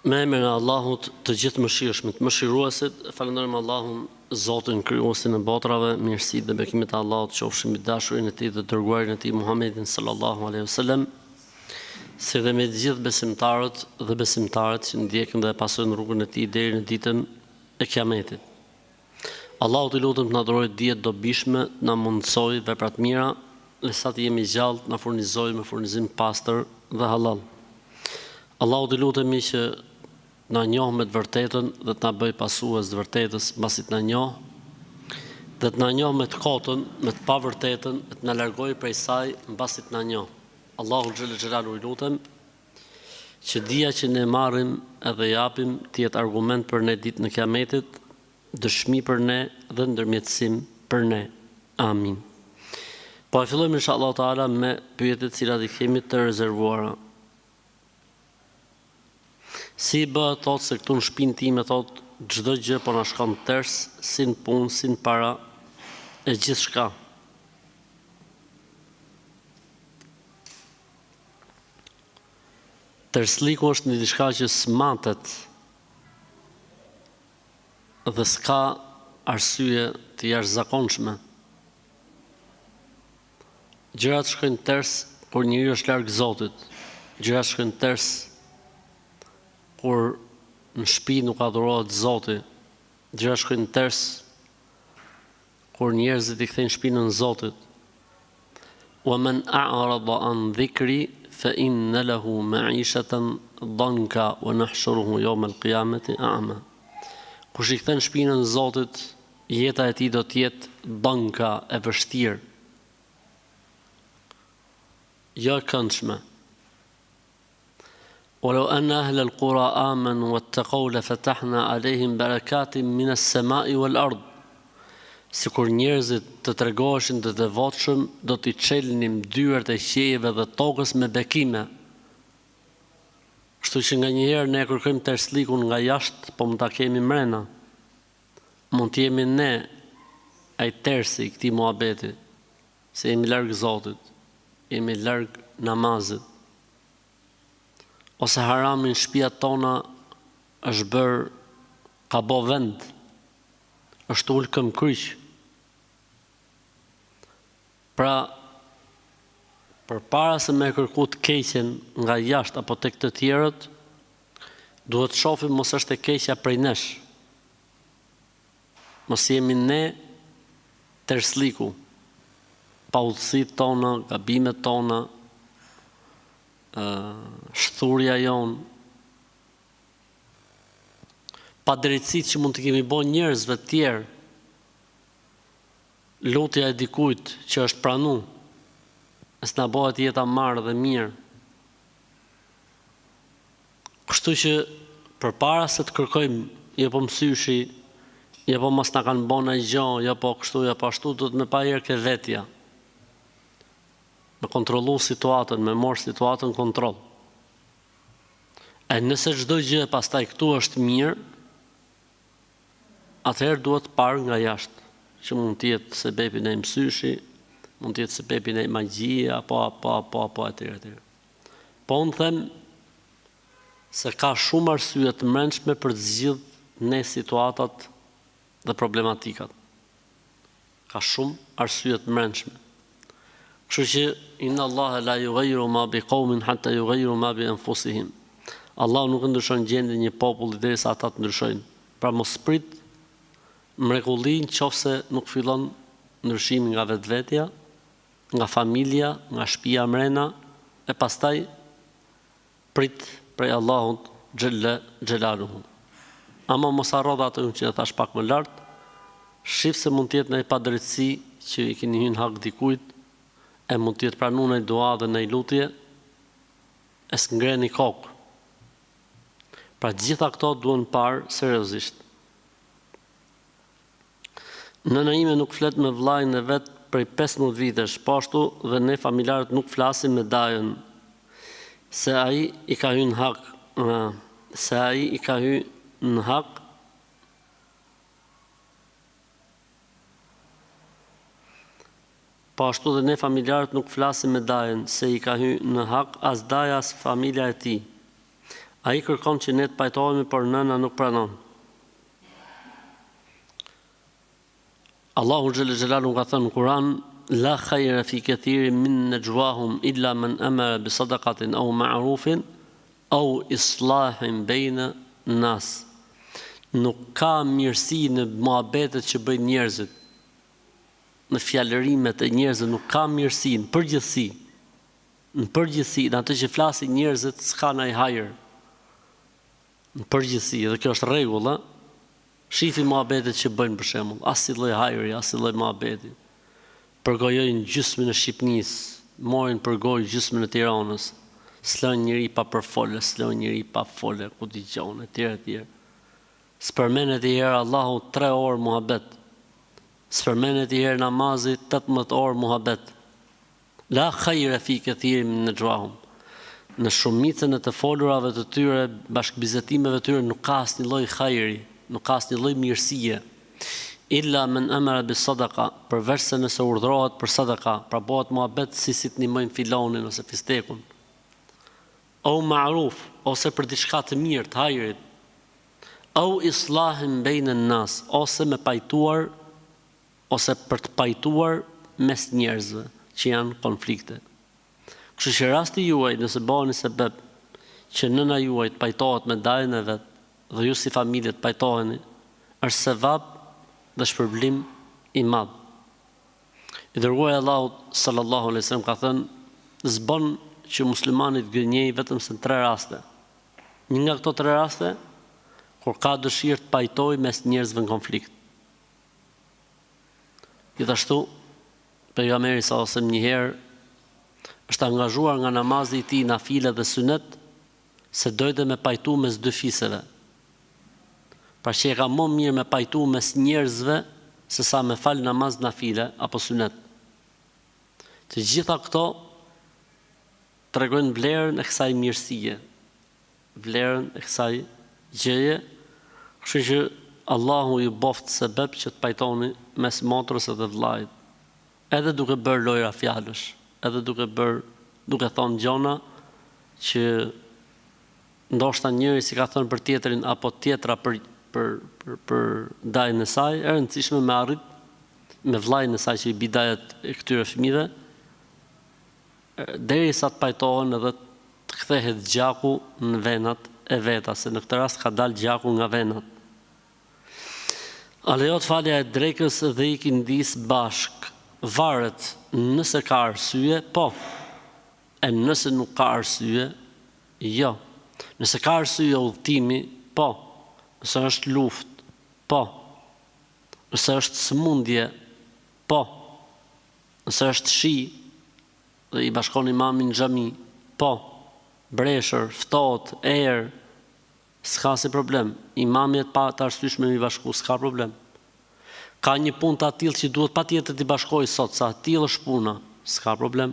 Me emrin e Allahut të gjithë mëshirshmit, mëshiruesit, falenderojmë Allahun, Zotin krijuesin e botrave, mirësitë dhe bekimet e Allahut qofshin mbi dashurinë e Tij dhe dërguarin e Tij Muhammedin sallallahu alaihi wasallam, si dhe me të gjithë besimtarët dhe besimtarët që ndjekin dhe pasojnë rrugën e Tij deri në ditën e Kiametit. Allahut i lutem të na dhurojë dije të dobishme, na mundsoj vepra të mira, sa të jemi gjallë, na furnizojë me furnizim të pastër dhe halal. Allahut i lutemi që na njoh me të vërtetën dhe të na bëj pasues të vërtetës mbasi të na njoh, dhe të na njoh me të kotën, me të pavërtetën, dhe të na largojë prej saj mbasi të na njoh. Allahu xhel xhelalu i lutem që dia që ne marrim edhe japim të jetë argument për ne ditën e Kiametit, dëshmi për ne dhe ndërmjetësim për ne. Amin. Po e fillojmë inshallah taala me pyetjet cilat I kemi të rezervuara. Si bëhet thotë se këtu në shtëpinë time thotë çdo gjë po na shkon ters, si në punë, si në para, e gjithçka. Tersliku është një diçka që smatet dhe s'ka arsye të jashtëzakonshme. Gjërat shkojnë ters kur njeriu është larg Zotit. Gjërat shkojnë ters kur në shtëpi nuk adhurohet Zoti. Gjërat shkojnë ters kur njerëzit I kthejnë shpinën Zotit. Wa man a'rada an dhikri fa inna lahu ma'ishatan dhanka wa nahshuruhu yawm al-qiyamati a'ma. Kush I kthen shpinën Zotit, jeta e tij do të jetë dhanka, e vështirë. Jo e këndshme. ولو أن أهل القرى آمنوا واتقوا لفتحنا عليهم بركات من السماء والأرض. Sikur njerëzit të tregoheshin të devotshëm, do t'i çelnim dyert e qiejve dhe tokës me bekime. Kështu që nganjëherë ne kërkojmë terslikun nga jashtë, po mund ta kemi mrena. Mund të jemi ne ai tersi I këtij muhabeti, se jemi larg Zotit, jemi larg namazit. Ose haramin shtëpia tona është bërë ka bo vend, është ul këm kryq. Pra, përpara se me kërku të keqen nga jashtë apo tek të tjerët, duhet të shohim mos është e keqja prej nesh. Mos jemi ne tersliku, paudhësitë tona, gabimet tona, shturja jon, padrejtësitë që mund të kemi bën njerëzve të tjerë, lutja e dikujt që është pranu, s'na bëhet jeta marrë dhe mirë. Kështu që përpara se të kërkojmë, jo po mësyshi, jo po mos na kanë bën ai gjë, jo po kështu, jo po ashtu, duhet me pa herë ke vetja. Me kontrollu situatën, me morë situatën kontroll. E nëse çdo gjë pastaj këtu është mirë, atëherë duhet parë nga jashtë, që mund të jetë sebebi në mësyshi, mund të jetë sebebi në magjia, apo etj. Po unë them se ka shumë arsye të mbrëmshme për të zgjidhur ne situatat dhe problematikat. Ka shumë arsye të mbrëmshme. Kështu që inna Allaha la yughayyiru ma biqaumin hatta yughayyiru ma bi anfusihim. Allah nuk ndryshon gjendjen e një populli derisa ata të ndryshojnë. Pra mos prit mrekulli nëse nuk fillon ndryshimi nga vetvetja, nga familja, nga shtëpia mrena, e pastaj prit prej Allahut xhella xhelaluhu. Ama mos harro ato që thash pak më lart, shif se mund të jetë në padrejtësi që I keni hyrë hak dikujt, e mund të jetë pranuar në dua dhe në lutje, e s'ngreni kokë. Pra gjitha këto duhen parë seriozisht. Nëna ime nuk flet me vllajën e vet prej 15 vitesh, po ashtu dhe ne familjarët nuk flasim me dajën, se ai I ka hyrë në hak, në hak. Po ashtu dhe ne familjarët nuk flasim me dajën, se I ka hyrë në hak as daja as familja e tij. Ai kërkon që ne të pajtohemi, por nëna nuk pranon. Allahu xhalla xhelalu ka thënë në Kur'an: La khayra fi kathirin min najwahum illa man amara bi sadaqatin aw ma'rufin aw islahin bayna nas. Nuk ka mirësi në muhabetet që bëjnë njerëzit, në fjalërimet e njerëzve nuk ka mirësi në përgjithësi. Në përgjithësi, në atë që flasin njerëzit s'ka ndaj hajër. Në përgjithësi, dhe kjo është rregull, shifi muhabetet që bëjnë për shembull, as si lloj hajri, as si lloj muhabeti. Përgojojnë gjysmën e Shqipënisë, morin për gojë gjysmën e Tiranës, s'lën njëri pa përfolë, s'lën njëri pa folë, ku dëgjon etj. S'përmenet i herë Allahu 3 orë muhabet. S'përmenet i herë namazi 18 orë muhabet. La khayra fi kathirin min najwahum. Në shumicën e të folurave të tyre, bashkëbizetimeve të tyre nuk ka asnjë lloj hajri, nuk ka asnjë lloj mirësie. Illa men amara bis sadaqa, përveç se nëse urdhrohet për sadaka, pra bëhet muhabet si të ndihmojnë filonin ose fistekun. Au ma'ruf, ose për diçka të mirë, të hajrit. Au islahin bejnë në nas, ose me pajtuar, ose për të pajtuar mes njerëzve që janë konflikte. Kështu që rasti juaj, nëse bëheni sebeb që nëna juaj të pajtohet me dajën e vet, dhe ju si familje të pajtoheni, është sevap dhe shpërblim i madh. I dërguari Allahu sallallahu alaihi wasallam ka thënë, s'bën që muslimani të gënjej vetëm se në 3 raste. Një nga këto 3 raste, kur ka dëshirë të pajtojë mes njerëzve në konflikt. Gjithashtu, pejgamberi sallallahu alaihi wasallam një herë është angazhuar nga namazi i tij nafile dhe sunet, se dojte me pajtu mes 2 fiseve. Pra që e ka më mirë me pajtu mes njerëzve se sa me fal namaz nafile apo sunet. Të gjitha këto tregojnë vlerën e kësaj mirësie, vlerën e kësaj gjëje, kështu që Allahu ju boft sebeb që të pajtoni mes motrës dhe vllajt, edhe duke bërë lojra fjalësh, edhe duke thonë gjona që ndoshta njëri si ka thënë për tjetrin apo tjetra për dajën e saj, e rëndësishme me arrit me vllajën e saj që i bidajet e këtyre fëmijëve, derisa të pajtohen edhe të kthehet gjaku në venat e veta, se në këtë rast ka dalë gjaku nga venat. A lejohet falja e drekës dhe ikindis bashk? Varet, nëse ka arsye, po. E nëse nuk ka arsye, jo. Nëse ka arsye udhëtimi, po. Nëse është luftë, po. Nëse është sëmundje, po. Nëse është shi dhe i bashkon imamin në xhami, po. Breshër, ftohtë, erë, s'ka si problem. Imami pa të arsyeshme i bashku, s'ka problem. Ka një punë të atill që duhet patjetër t'i bashkoj sot, sa atill është puna, s'ka problem.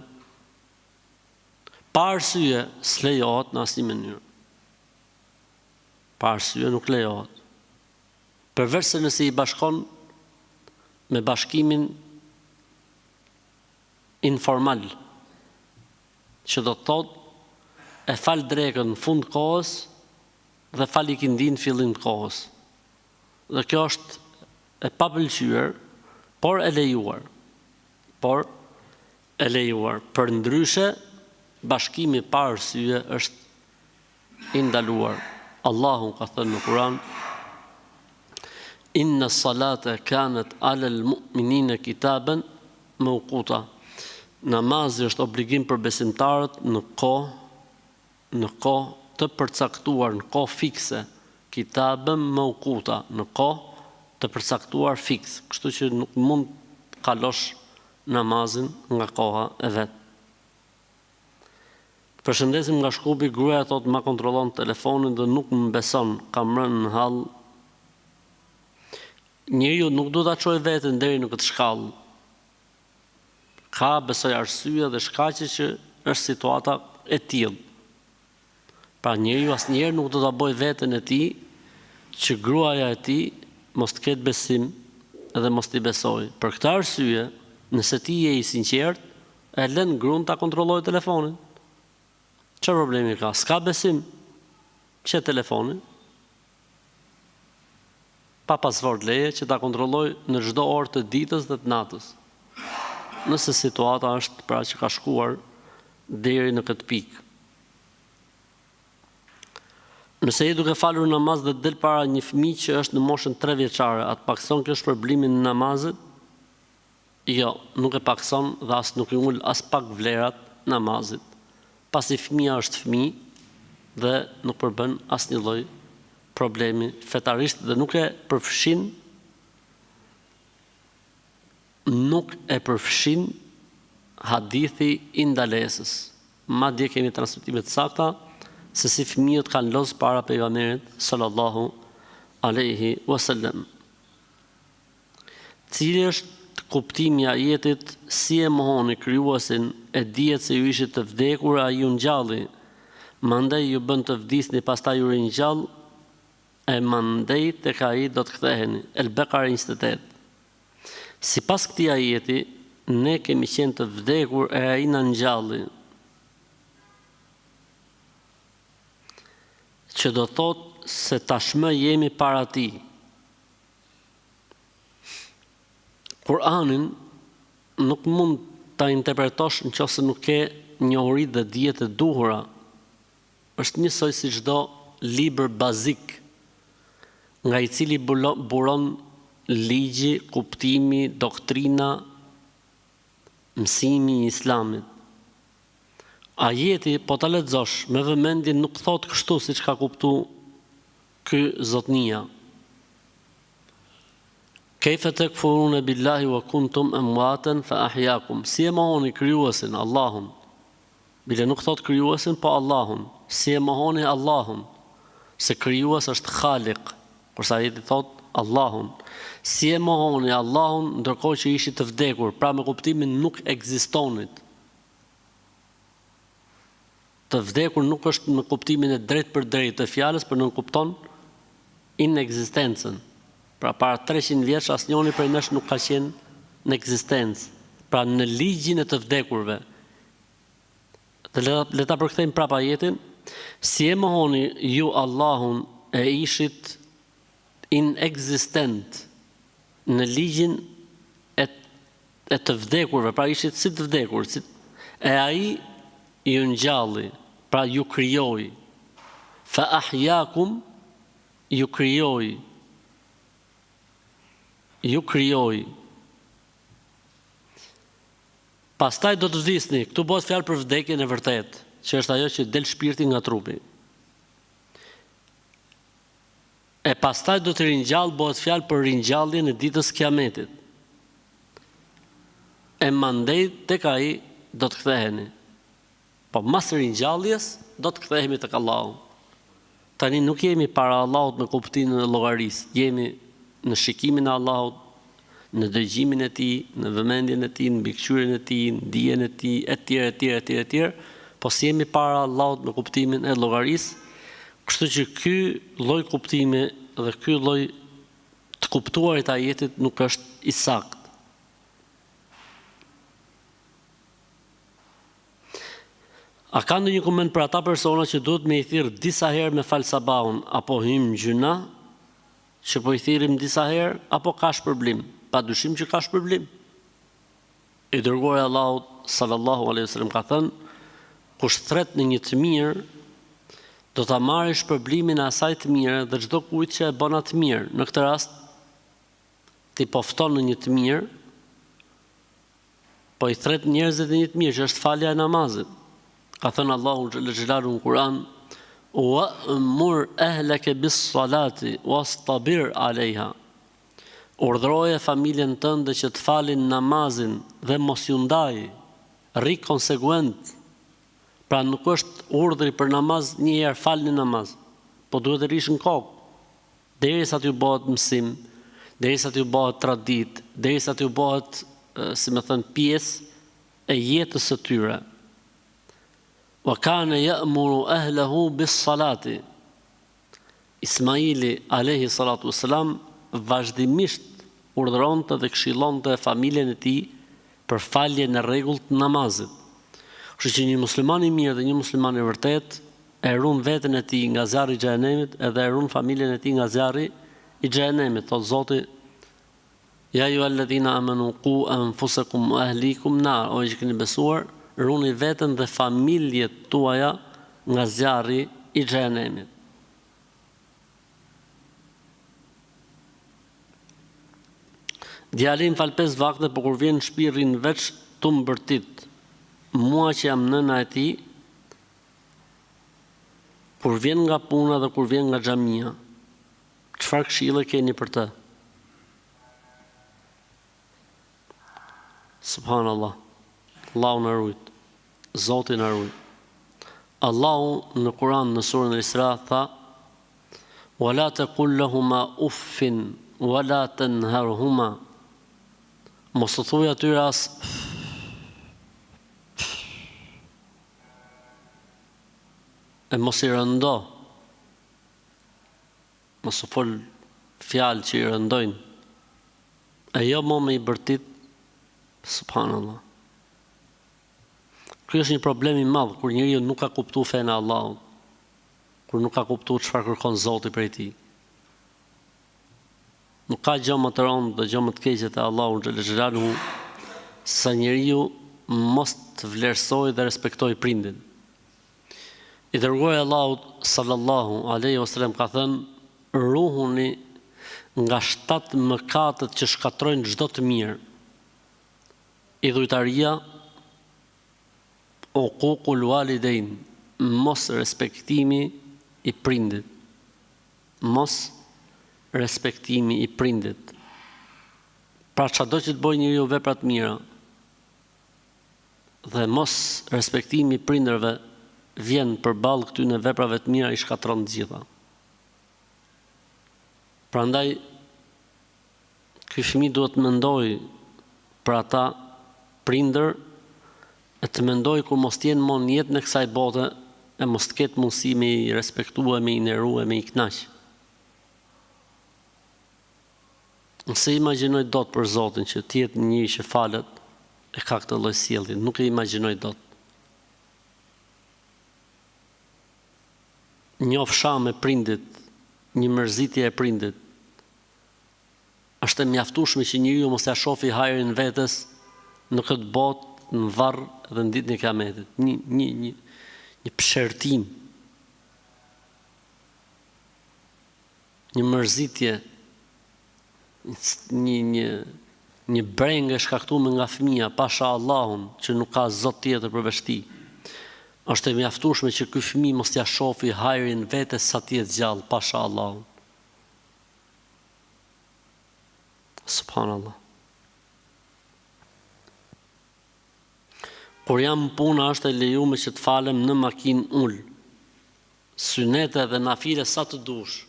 Pa arsye s'lejohet në asnjë mënyrë. Pa arsye nuk lejohet. Përveç se nëse i bashkon me bashkimin informal, që do të thotë e fal drekën në fund kohës dhe fal ikindin në fillim të kohës. Dhe kjo është e papëlqyer, por e lejuar. Për ndryshe, bashkimi pa arsye është i ndaluar. Allahu ka thënë në Kur'an: Inna salata kanat alal mu'minina kitaban mawquta. Namazi është obligim për besimtarët në kohë të përcaktuar, në kohë fikse. Kitaban mawquta, në kohë të përcaktuar fiks, kështu që nuk mund të kalosh namazin nga koha e vet. Përshëndesim nga Shkupi, gruaja thotë ma kontrollon telefonin dhe nuk më beson, kam rënë në hall. Njeriu nuk duhet ta çojë veten deri në këtë shkallë. Ka besoj arsye dhe shkaqe që është situata e tillë. Pra njeriu asnjëherë nuk do ta bëjë veten e tij që gruaja e tij mos të ketë besim edhe mos t'i besoj. Për këtë arsye, nëse ti je i sinqert, e lën gruan ta kontrollojë telefonin. Çfarë problemi ka? S'ka besim. që telefonin, pa pasvort leje që ta kontrolloj në çdo orë të ditës dhe të natës. Nëse situata është pra që ka shkuar deri në këtë pikë. Nëse je duke falur namaz dhe del para një fëmijë që është në moshën 3 vjeçare, atë pakson kjo shpërblimin në namazet? Jo, nuk e pakson dhe as nuk i ul as pak vlerat namazit. Pasi fëmia është fëmijë dhe nuk përbën asnjë lloj problemi fetarisht dhe nuk e përfshin hadithi i ndalesës. Madje kemi transmetime të sakta se si fëmijët kanë lozë para pejgamberit sallallahu alaihi wasallam. Cili është kuptimi i ajetit si e mohoni krijuesin, e dihet se ju ishit të vdekur ai ju ngjalli, mandej ju bën të vdisni pastaj ju ringjall, e mandej tek ai do të ktheheni. El-Bekara 28. Sipas këtij ajeti, ne kemi qenë të vdekur e ai na ngjalli. Që do thotë se tashmë jemi para tij. Kur'anin nuk mund ta interpretosh nëse nuk ke njohuri dhe dije të duhura. Është njësoj si çdo libër bazik, nga i cili buron ligji, kuptimi, doktrina, mësimi i Islamit. Ajeti, po ta lexosh me vëmendje, nuk thot kështu siç ka kuptuar ky zotnia. Kejfe tekfurune billahi wa kuntum amwatan fa ahyakum. Si e mohoni krijuesin, Allahun. Bile nuk thot krijuesin, po Allahun. Si e mohoni Allahun, se krijues është Khaliq, kurse ajeti thot Allahun. Si e mohoni Allahun ndërkohë që ishit të vdekur, pra me kuptimin nuk ekzistonit. Të vdekur nuk është me kuptimin e drejt për drejt të fjalës, por nuk kupton inekzistencën. Pra para 300 vjeç asnjëri prej nesh nuk ka qenë në ekzistencë. Pra në ligjin e të vdekurve. Le ta përkthejmë prapa ajetin. Si e mohoni ju Allahun e ishit inekzistent në ligjin e të vdekurve, pra ishit si të vdekur, e ai ju ngjalli, pra ju krijoi. Fa ahyakum, ju krijoi. Ju krijoi. Pastaj do të vdisni. Këtu bëhet fjalë për vdekjen e vërtet, që është ajo që del shpirti nga trupi. E pastaj do të ringjall, bëhet fjalë për ringjalljen e ditës Kiametit. E mandej tek ai do të ktheheni. Po mas ringjalljes do të kthehemi tek Allahu. Tani nuk jemi para Allahut me kuptimin e llogarisë, jemi në shikimin e Allahut, në dëgjimin e tij, në vëmendjen e tij, në mbikëqyrjen e tij, në dijen e tij, etj, po si jemi para Allahut me kuptimin e llogarisë. Kështu që ky lloj kuptimi dhe ky lloj të kuptuarit të ajetit nuk është i saktë. A ka ndonjë koment për ata persona që duhet me i thirr disa herë me fal sabahun, apo hym gjuna që po i thirrim disa herë, apo ka shpërblim? Padyshim që ka shpërblim. I dërguari i Allahut sallallahu alaihi wasallam ka thënë, kush thret në një të mirë, do ta marrë shpërblimin e asaj të mirë dhe çdo kujt që e bën atë mirë. Në këtë rast, ti po fton në një të mirë, po i thret njerëzit në një të mirë, që është falja e namazit. Ka thënë Allahu xhelalu në Kur'an, wa'mur ahlaka bis-salati wastabir 'alayha. Urdhroje familjen tënde që të falin namazin dhe mos ju ndaj, rri konsekuent. Pra nuk është urdhri për namaz një herë falni namaz, po duhet të rish në kokë, derisa t'ju bëhet mësim, derisa t'ju bëhet tradit, derisa t'ju bëhet, si më thënë, pjesë e jetës së tyre. Wa kana ya'muru ahlahu bis-salati. Ismaili alayhi salatu wassalam vazhdimisht urdhëronte dhe këshillonte familjen e tij për faljen e rregullt të namazit. Kështu që një musliman i mirë dhe një musliman i vërtet e run veten e tij nga zjarri i xhenemit, edhe e run familjen e tij nga zjarri i xhenemit. Thot Zoti: Ja ju alladhina amanu qu anfusakum wa ahlikum nar, o që keni besuar, runi veten dhe familjet tuaja nga zjarri i xhenemit. Djali më fal 5 vakte, por kur vjen në shtëpi rrin veç tu mbërtit. Mua që jam nëna e tij, kur vjen nga puna dhe kur vjen nga xhamia, çfarë këshille keni për të? Subhanallah. Allahu na ruaj. Zoti na ruaj. Allahu në Kur'an në surën Al-Isra tha: "Wala taqul lahuma uffin wala tanharhuma." Mos të thuaj atyre as e mos i rëndo. Mos u fol fjalë që i rëndojnë. E jo më me i bërtit. Subhanallah. Ky është një problem i madh kur njeriu nuk ka kuptuar fenë e Allahut, kur nuk ka kuptuar çfarë kërkon Zoti prej tij. Nuk ka gjë më të rëndë dhe gjë më të keqe te Allahu xhelaluhu sa njeriu mos të vlerësojë dhe respektojë prindin. I dërguari Allahut sallallahu alaihi wasallam ka thënë: ruhuni nga 7 mëkatet që shkatrojnë çdo të mirë. Idhujtaria, uququl walidain, mos respektimi i prindit. Mos respektimi i prindit. Pra çdo që të bëjë njeriu vepra të mira dhe mos respektimi i prindërve vjen përballë këtyre veprave të mira, i shkatron të gjitha. Prandaj ky fëmijë duhet të mendojë për ata prindër, e të mendoj kur mos t'jenë më në jetën e kësaj bote, e mos të ketë mundësi me i respektua, me i nderua, me i kënaq. Nëse imagjinoj dot për Zotin që t'jetë njëri që falet, e ka këtë lloj sjellje, nuk e imagjinoj dot. Një ofsham e prindit, një mërzitje e prindit, është e mjaftueshme që njeriu mos ja shohë hajrin vetes në këtë botë, në varr dhe në ditën e Kiametit. Një pëshertim, një mërzitje, një brengë e shkaktuar nga fëmia, pasha Allahun, që nuk ka zot tjetër përveç tij. Është e mjaftueshme që ky fëmijë mos ja shohë hajrin vetes sa të jetë gjallë, pasha Allahun. Subhanallah. Kur jam puna është e lejuar që të falem në makinë ul. Synete dhe nafile sa të dush.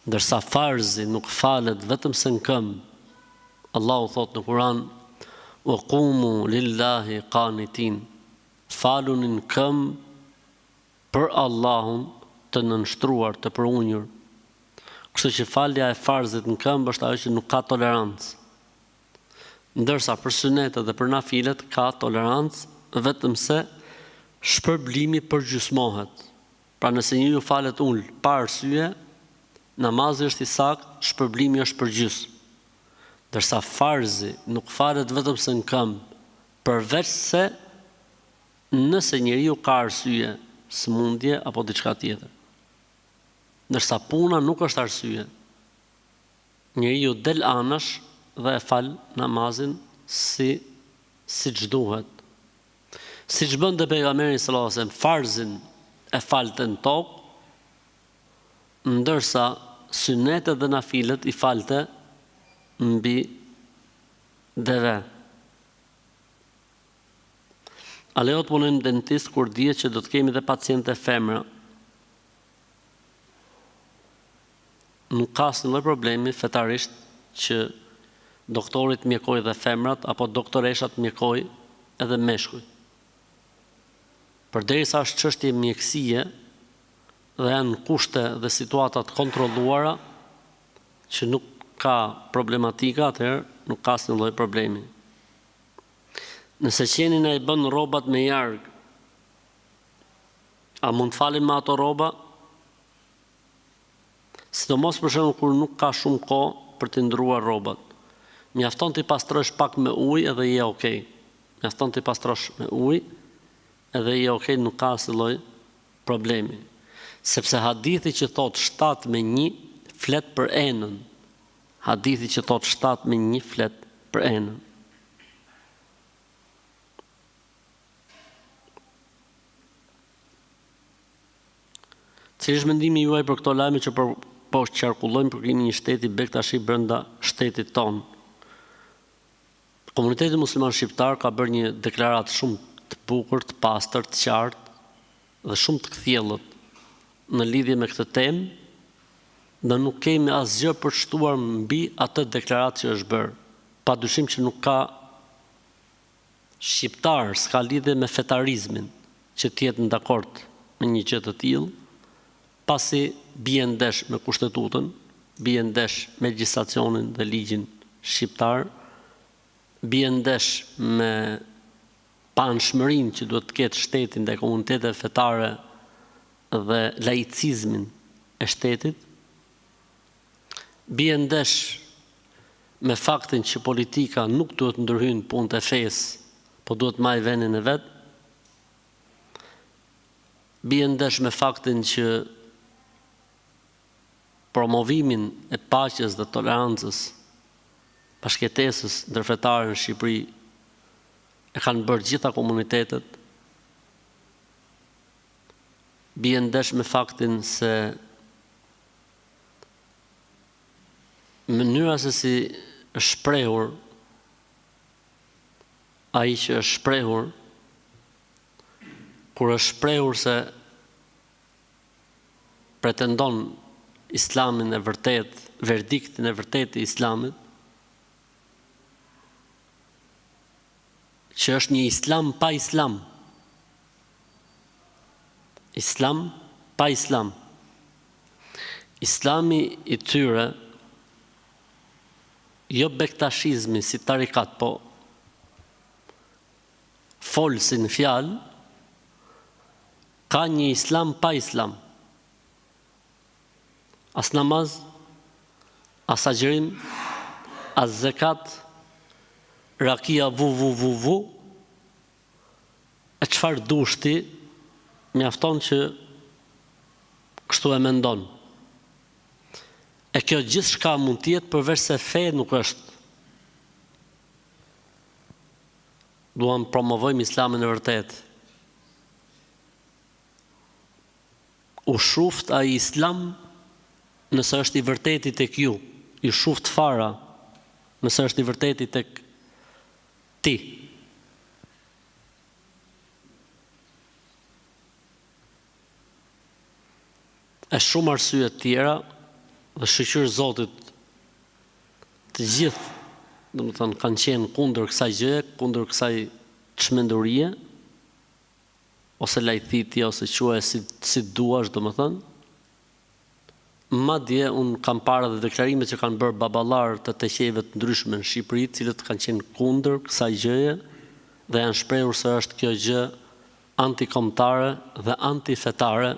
Ndërsa farzi nuk falet vetëm se në këmbë. Allahu thot në Kur'an: "Wa qumu lillahi qanitin." Faluni në këmbë për Allahun, të nënshtruar, të përunjur. Kështu që falja e farzit në këmbë është ajo që nuk ka tolerancë. Ndërsa për sunetet dhe për nafilet ka tolerancë, vetëm se shpërblimi përgjysmohet. Pra nëse njeriu falet ul pa arsye, namazi është i saktë, shpërblimi është përgjys. Ndërsa farzi nuk falet vetëm se në këmbë, përveç se nëse njeriu ka arsye, sëmundje apo diçka tjetër. Ndërsa puna nuk është arsye. Njeriu del anash dhe e fal namazin si duhet. Siç bënte pejgamberi sallallahu alajhi wasallam, farzin e falte në tokë, ndërsa sunetet dhe nafilet i falte mbi deve. A lejohet punojmë dentist kur dihet që do të kemi dhe paciente femra? Nuk ka asnjë problemi fetarisht që doktorit mjekoj dhe femrat, apo doktoreshat mjekoj edhe meshkuj. Përderisa është çështje mjekësie dhe janë kushte dhe situatat kontrolluara që nuk ka problematika, atëherë nuk ka asnjë lloj problemi. Nëse qenin e i bën rrobat me jarg, A mund të falim me ato rroba? Sidomos për shembull kur nuk ka shumë kohë për të ndruar rrobat. Mjafton të pastrosh pak me ujë edhe je okay. Mjafton të pastrosh me ujë edhe je okay, nuk ka asnjë lloj problemi. Sepse hadithi që thot 7-1 flet për enën. Hadithi që thot 7-1 flet për enën. Cili është mendimi juaj për këto lajme që po qarkullojnë për krimin një shteti bektashi brenda shtetit tonë? Komuniteti musliman shqiptar ka bërë një deklaratë shumë të bukur, të pastër, të qartë dhe shumë të kthjellët në lidhje me këtë temë, dhe nuk kemi asgjë për të shtuar mbi atë deklaratë që është bërë. Padyshim që nuk ka shqiptar, s'ka lidhje me fetarizmin që të jetë në dakord me një gjë të tillë, pasi bie ndesh me kushtetutën, bie ndesh me legjislacionin dhe ligjin shqiptar, bie ndesh me panshmërinë që duhet të ketë shteti ndaj komuniteteve fetare dhe laicizmin e shtetit, bie ndesh me faktin që politika nuk duhet ndërhyjnë punët e fesë, po duhet marrë vendin e vet. Bie ndesh me faktin që promovimin e paqes dhe tolerancës, bashkëtesës ndërfetare në Shqipëri e kanë bërë gjitha komunitetet. Bie ndesh me faktin se mënyra se si është shprehur ai që është shprehur, kur është shprehur se pretendon islamin e vërtet, verdiktin e vërtet të islamit, që është një islam pa islam. Islam pa islam. Islami i tyre, jo bektashizmi si tarikat, po folsin fjalë, ka një islam pa islam. As namaz, as agjerim, as zekat, rakia vu, e çfarë dush ti, mjafton që kështu e mendon. E kjo gjithçka mund të jetë përveç se fe nuk është. Duam promovojmë islamin e vërtet. U shuft ai islam nëse është i vërteti tek ju, i shuft fara nëse është i vërteti tek ti. E shumë arsye të tjera dhe shëqyrë Zotit të gjithë, domethënë kanë qenë kundër kësaj gjëje, kundër kësaj çmendurie, ose lajthitje, ose quaj si duash, domethënë. Madje unë kam parë dhe deklarimet që kanë bërë baballar të teqeve të ndryshme në Shqipëri, të cilët kanë qenë kundër kësaj gjëje dhe janë shprehur se është kjo gjë antikombëtare dhe antifetare,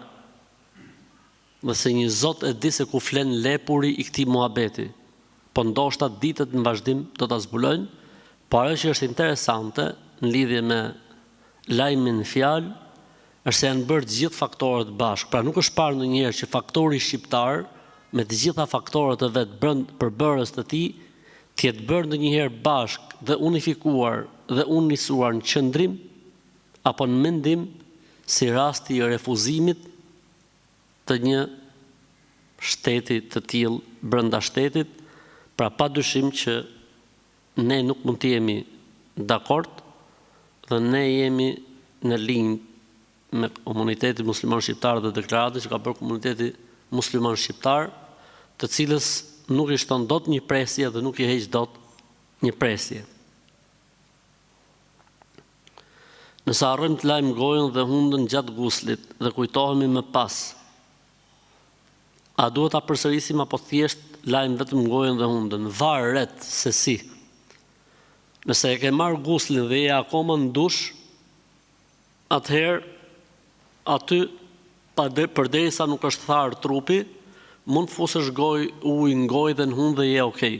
dhe se një Zot e di se ku flen lepuri i këtij muhabeti. Po ndoshta ditët në vazhdim do ta zbulojnë, por ajo që është interesante në lidhje me lajmin fjalë është se janë bërë të gjithë faktorët bashkë. Pra nuk është parë ndonjëherë që faktori shqiptar me të gjitha faktorët e vet përbërës të tij të jetë bërë ndonjëherë bashkë dhe unifikuar dhe unisuar në qëndrim apo në mendim si rasti i refuzimit të një shteti të tillë brenda shtetit. Pra padyshim që ne nuk mund të jemi dakord dhe ne jemi në linjë me komuniteti musliman shqiptar dhe deklaratën që ka bërë komuniteti musliman shqiptar, të cilës nuk i shton dot një presje dhe nuk i heq dot një presje. Nëse arrojmë të lajmë gojën dhe hundën gjatë guslit dhe kujtohemi më pas, a duhet ta përsërisim apo thjesht lajmë vetëm gojën dhe hundën? Varet se si. Nëse e ke marrë guslin dhe je akoma në dush, atëherë aty përderisa nuk është tharë trupi, mund të fusësh ujë në gojë dhe në hundë dhe je okej.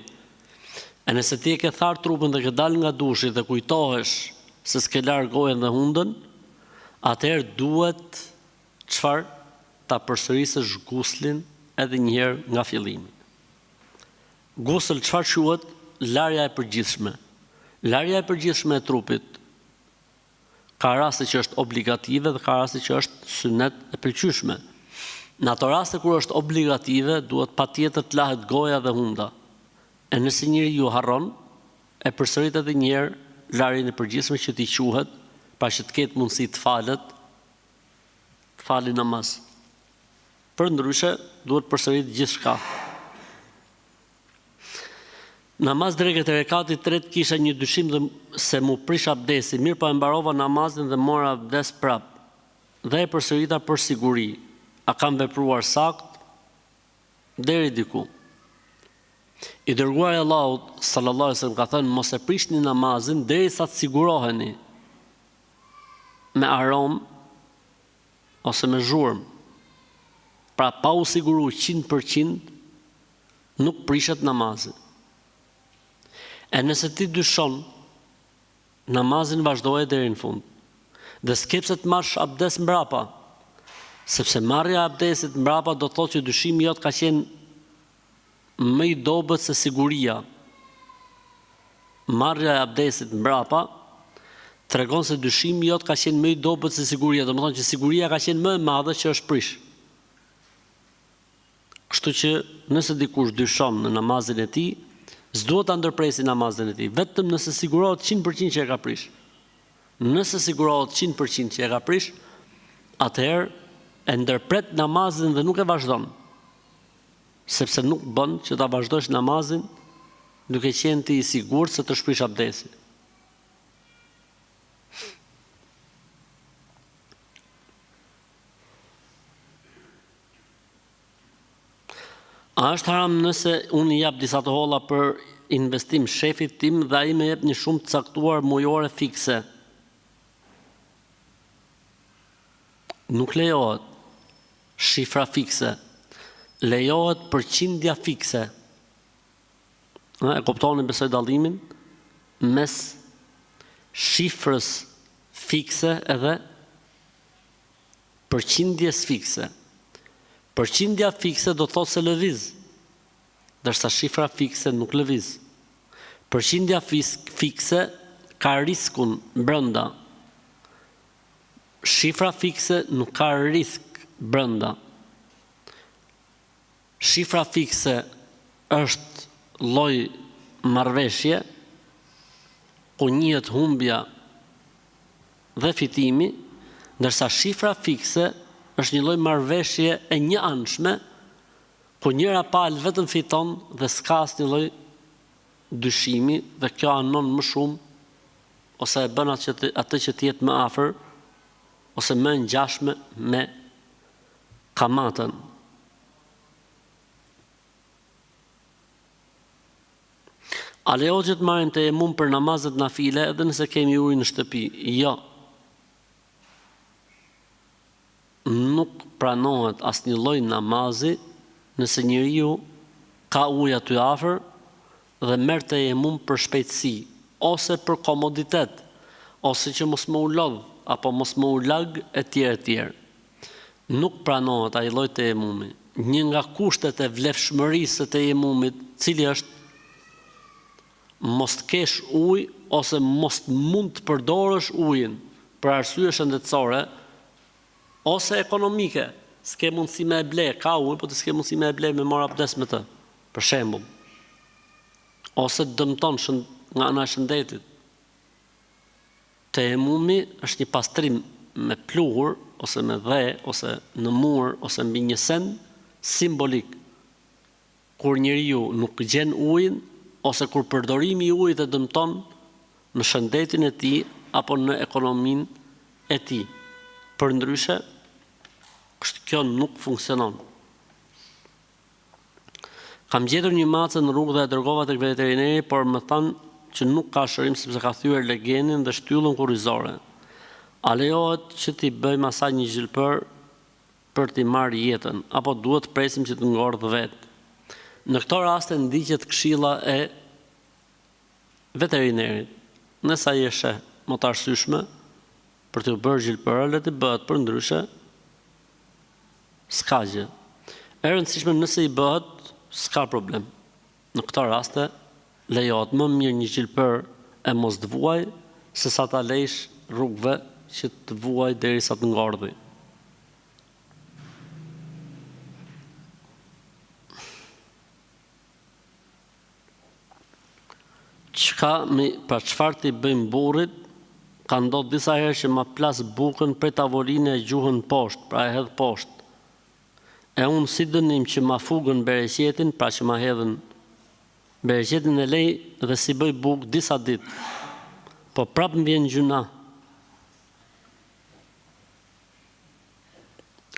E nëse ti e ke tharë trupin dhe ke dalë nga dushi dhe kujtohesh se s'ke larë gojën dhe hundën, atëherë duhet çfarë? Ta përsërisësh guslin edhe njëherë nga fillimi. Gusl çfarë quhet? Larja e përgjithshme. Larja e përgjithshme e trupit ka raste që është obligative dhe ka raste që është sunet e pëlqyeshme. Në ato raste kur është obligative, duhet patjetër të lahet goja dhe hunda. E nëse njeriu harron, e përsërit edhe një herë larjen e përgjithshme që t'i quhet, pa që të ketë mundësi të fali namaz. Përndryshe, duhet përsërit gjithçka. Namaz dreket e rekatit tret kisha një dyshim se mu prish abdesi, mirë pa e mbarova namazin dhe mora abdes prap. Dhe e përsërita për siguri. A kam vepruar sakt? Deri diku. I dërguari i Allahut sallallahu alaihi wasallam ka thënë mos e prishni namazin derisa të siguroheni me aromë ose me zhurmë. Pra pa u siguru 100% nuk prishet namazi. E nëse ti dyshon, namazin vazhdoje deri në fund. Dhe s'kepse të marrësh abdes mbrapa, sepse marrja e abdesit mbrapa do të thotë që dyshimi jot ka qenë më i dobët se siguria. Marrja e abdesit mbrapa tregon se dyshimi jot ka qenë më i dobët se siguria, do të thonë që siguria ka qenë më e madhe që është prish. Kështu që nëse dikush dyshon në namazin e tij, s'duhet ta ndërpresi namazin e tij, vetëm nëse sigurohet 100% që e ka prish. Nëse sigurohet 100% që e ka prish, atëherë e ndërpret namazin dhe nuk e vazhdon. Sepse nuk bën që ta vazhdosh namazin duke qenë ti i sigurt se të shprish abdesi. A është haram nëse unë jap disa të holla për investim shefit tim dhe ai më jep një shumë të caktuar mujore fikse? Nuk lejohet shifra fikse. Lejohet përqindja fikse. E kuptoni besoj dallimin mes shifrës fikse edhe përqindjes fikse. Përqindja fikse do të thotë se lëviz, ndërsa shifra fikse nuk lëviz. Përqindja fikse ka riskun brenda. Shifra fikse nuk ka risk brenda. Shifra fikse është lloj marrëveshje ku njihet humbja dhe fitimi, ndërsa shifra fikse është një lloj marrëveshje e një anshme, ku njëra palë vetëm fiton dhe s'ka asnjë lloj dyshimi dhe kjo anon më shumë ose e bën atë që të jetë më afër ose më ngjashme me kamatën. A lejohet që të marrim tejemum për namazet nafile edhe nëse kemi ujë në shtëpi? Jo. Nuk pranohet asnjë lloj namazi nëse njeriu ka ujë aty afër dhe merr tejemum për shpejtësi ose për komoditet, ose që mos më u lodh apo mos më u lag etj. Nuk pranohet ai lloj tejemumi. Një nga kushtet e vlefshmërisë së tejemumit, cili është mos të kesh ujë ose mos mund të përdorësh ujin për arsye shëndetësore ose ekonomike. S'ke mundësi me e ble, ka ujë, po të s'ke mundësi me e ble me marr abdes me të, për shembull. Ose dëmton nga ana e shëndetit. Tejemumi është një pastrim me pluhur ose me dhe ose në mur ose mbi një sen simbolik. Kur njeriu nuk gjen ujin ose kur përdorimi i ujit e dëmton në shëndetin e tij apo në ekonominë e tij. Përndryshe, kjo nuk funksionon. Kam gjetur një macë në rrugë dhe e dërgova tek veterineri, por më thanë që nuk ka shërim sepse ka thyer legenin dhe shtyllën kurrizore. A lejohet që t'i bëj masaj një gjilpër për t'i marrë jetën, apo duhet të presim që të ngordh vetë. Në këto raste ndiqet këshilla e veterinerit. Nëse ai e sheh më të arsyeshme për të bërë gjilpërë, le të bëhet, për ndryshe s'ka gjë. E rëndësishme nëse i bëhet, s'ka problem. Në këto raste lejohet më mirë një gjilpërë e mos të vuaj, se sa ta lejsh rrugëve që të vuaj derisa të ngordhi. Pra çfarë t'i bëjmë burrit, ka ndodhur disa herë që ma plas bukën prej tavoline e gjuhën poshtë, pra e hedh poshtë. E unë si dënim që ma fugën bereqetin, pra që ma hedhën bereqetin e lej dhe si bëj bukë disa ditë. Po prapë më vjen gjuna.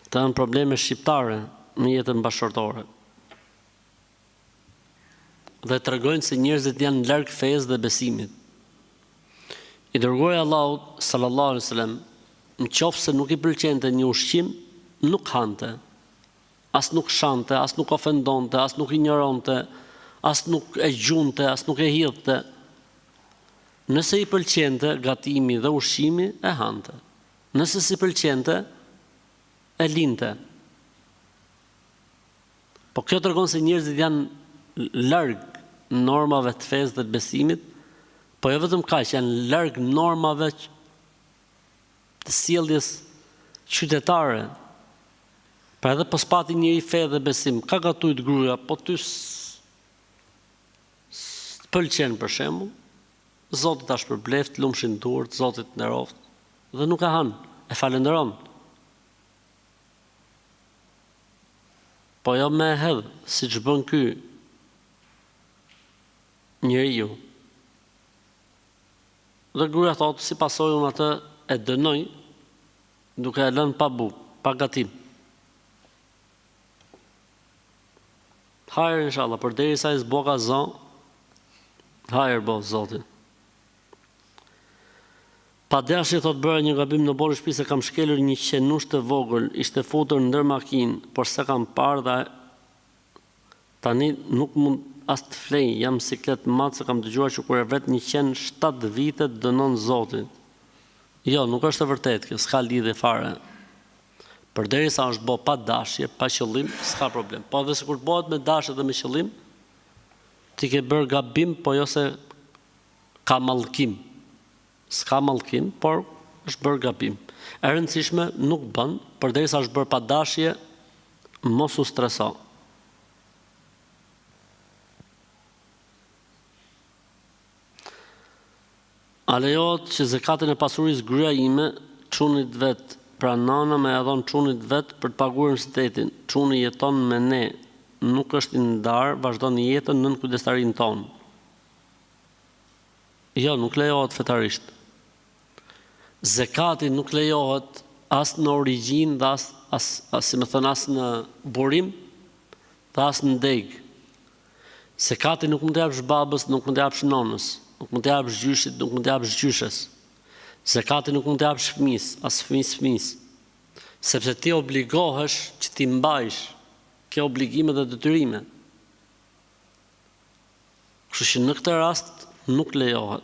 Të janë probleme shqiptare në jetën bashkëtorë. Dhe të regojnë se njerëzit janë larg fesë dhe besimit. I dërguari Allahut sallallahu alaihi wasallam, nëse nuk i pëlqente një ushqim, nuk hante. As nuk shante, as nuk ofendonte, as nuk injoronte, as nuk e gjunte, as nuk e hidhte. Nëse i pëlqente gatimi dhe ushqimi, e hante. Nëse si pëlqente, e linte. Po kjo tregon se njerëzit janë larg normave të fesë dhe të besimit, po jo vetëm kaq, janë larg normave të sjelljes qytetare. Pra edhe po spati njëri fe dhe besim, ka gatujt gruaja, po ty s'pëlqen për shembull, Zoti ta shpërbleft, lumshin durët, Zotit nderoft, dhe nuk e han, e falenderon. Po jo me hedh, siç bën ky njeriu. Dhe gruaja thotë, si pasojë unë atë e dënoj, duke e lënë pa bukë, pa gatim. Hajër inshallah, përderisa i zboka zon, hajër bo Zotin. Pa dashje thot bëra një gabim në bolë shtëpi se kam shkelur një qenush të vogël, ishte futur ndër makinë, por se kam parë dhe tani nuk mund as të flej, jam siklet matë se kam dëgjuar që kur e vret një qenë 7 vite dënon Zotin. Jo, nuk është e vërtet, kjo s'ka lidhje fare. Përderisa është bo pa dashje, pa qëllim, s'ka problem. Po edhe se kur bëhet me dashje dhe me qëllim, ti ke bërë gabim, po jo se ka mallkim. S'ka mallkim, por është bërë gabim. E rëndësishme nuk bën, përderisa është bërë pa dashje, mos u streso. A lejohet që zekatin e pasurisë gruaja ime çunit vet, pra nana më e dhon çunit vet për të paguar universitetin. Çuni jeton me ne, nuk është i ndar, vazhdon jetën nën kujdestarinë tonë. Jo, nuk lejohet fetarisht. Zekati nuk lejohet as në origjinë dhe as në burim dhe as në deg. Zekati nuk mund të japsh babës, nuk mund të japsh nonës, nuk mund të japsh gjyshit, nuk mund të japsh gjyshes. Zekati nuk mund të japsh fëmis, as fëmis. Sepse ti obligohesh që ti mbajsh kjo obligime dhe detyrime. Kështu që në këtë rast nuk lejohet.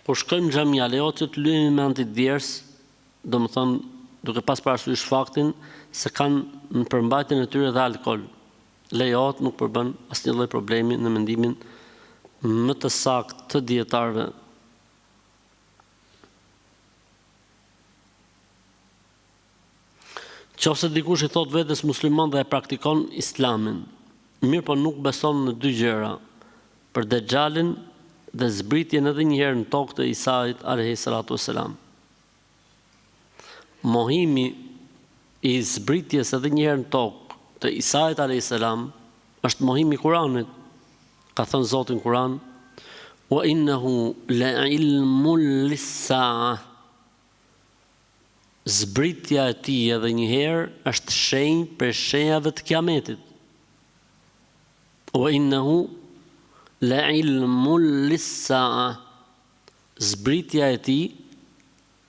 Po shkojmë në xhamia, lejohet që të luajmë me antidjers, domethënë duke pas parasysh faktin se kanë në përmbajtjen e tyre dhe alkool. Lejohet, nuk përbën asnjë lloj problemi në mendimin më të saktë të dietarëve. Qofse dikush i thot vetes musliman dhe e praktikon islamin, mirë po nuk beson në dy gjëra, për Dexhalin dhe zbritjen edhe një herë në tokë të Isait alayhi salatu wassalam. Mohimi i zbritjes edhe një herë në tokë të Isait alayhi salam është mohimi i Kuranit. Ka thënë Zoti në Kuran: "Wa innahu la'ilmul lis-sa'a." Zbritja e tij edhe një herë është shenjë për shenjave të Kiametit. "Wa innahu la ilmul lis-sa'a, zbritja e tij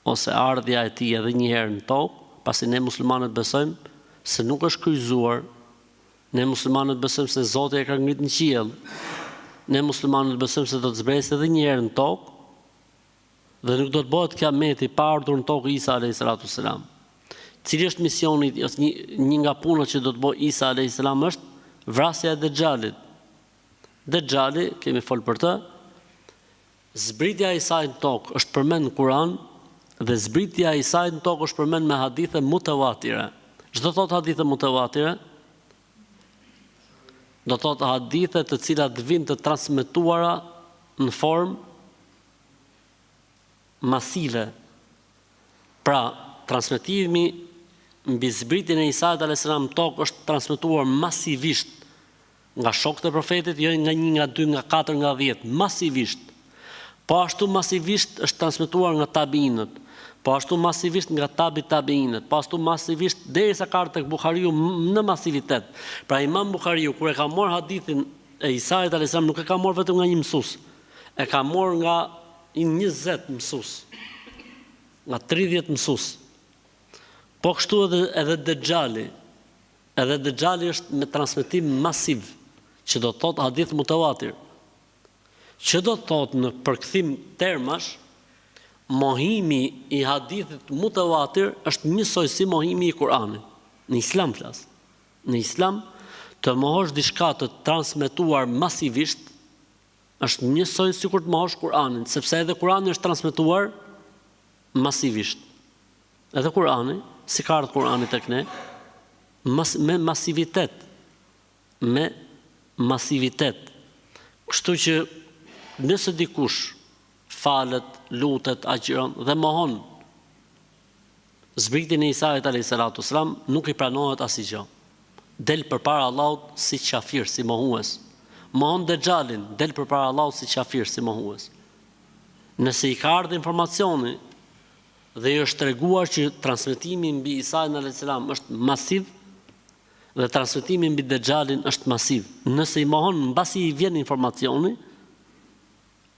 ose ardhja e tij edhe një herë në tokë, pasi ne muslimanët besojmë se nuk është kryqëzuar, ne muslimanët besojmë se Zoti e ka ngritur në qiell, ne muslimanët besojmë se do të zbresë edhe një herë në tokë, dhe nuk do të bëhet kiameti pa ardhur në tokë Isa alayhis salam. Cili është misioni, një nga punët që do të bëjë Isa alayhis salam është vrasja e Dejxhalit. Dejxhali, kemi folë për të, zbritja e Isait në tokë është përmend në Kur'an dhe zbritja e Isait në tokë është përmend me hadithe mutawatire. Ç'do thotë hadithe mutawatire? Do thotë hadithe të cilat vijnë të transmetuara në formë masive. Pra, transmetimi mbi zbritjen e Isait alayhis salam në tokë është transmetuar masivisht nga shokët e profetit, jo nga 1, nga 2, nga 4, nga 10, masivisht. Po ashtu masivisht është transmetuar nga tabiinët, po ashtu masivisht nga tabiinët, po ashtu masivisht derisa ka tek Buhariu në masivitet. Pra Imam Buhariu kur e ka marrë hadithin e Isait alayhis salam nuk e ka marrë vetëm nga një mësues, e ka marrë nga 20 mësues, nga 30 mësues. Po kështu edhe Dejxhali. Edhe Dejxhali është me transmetim masiv, që do të thotë hadith mutawatir. Që do të thotë në përkthim termash, mohimi i hadithit mutawatir është njësoj si mohimi i Kur'anit. Në Islam flas. Në Islam të mohosh diçka të transmetuar masivisht është njësoj sikur të mohosh Kur'anin, sepse edhe Kur'ani është transmetuar masivisht. Edhe Kur'ani, si ka ardhur Kur'ani tek ne, me masivitet. Me masivitet. Kështu që nëse dikush falet, lutet, agjiron dhe mohon zbritjen e Isait alayhis salam, nuk i pranohet asgjë. Del përpara Allahut si qafir, si mohues. Mohon Dejxhalin, del përpara Allahut si qafir, si mohues. Nëse i ka ardhur informacioni dhe i është treguar që transmetimi mbi Isait alayhis salam është masiv dhe transmetimi mbi Dejxhalin është masiv. Nëse i mohon mbasi i vjen informacioni,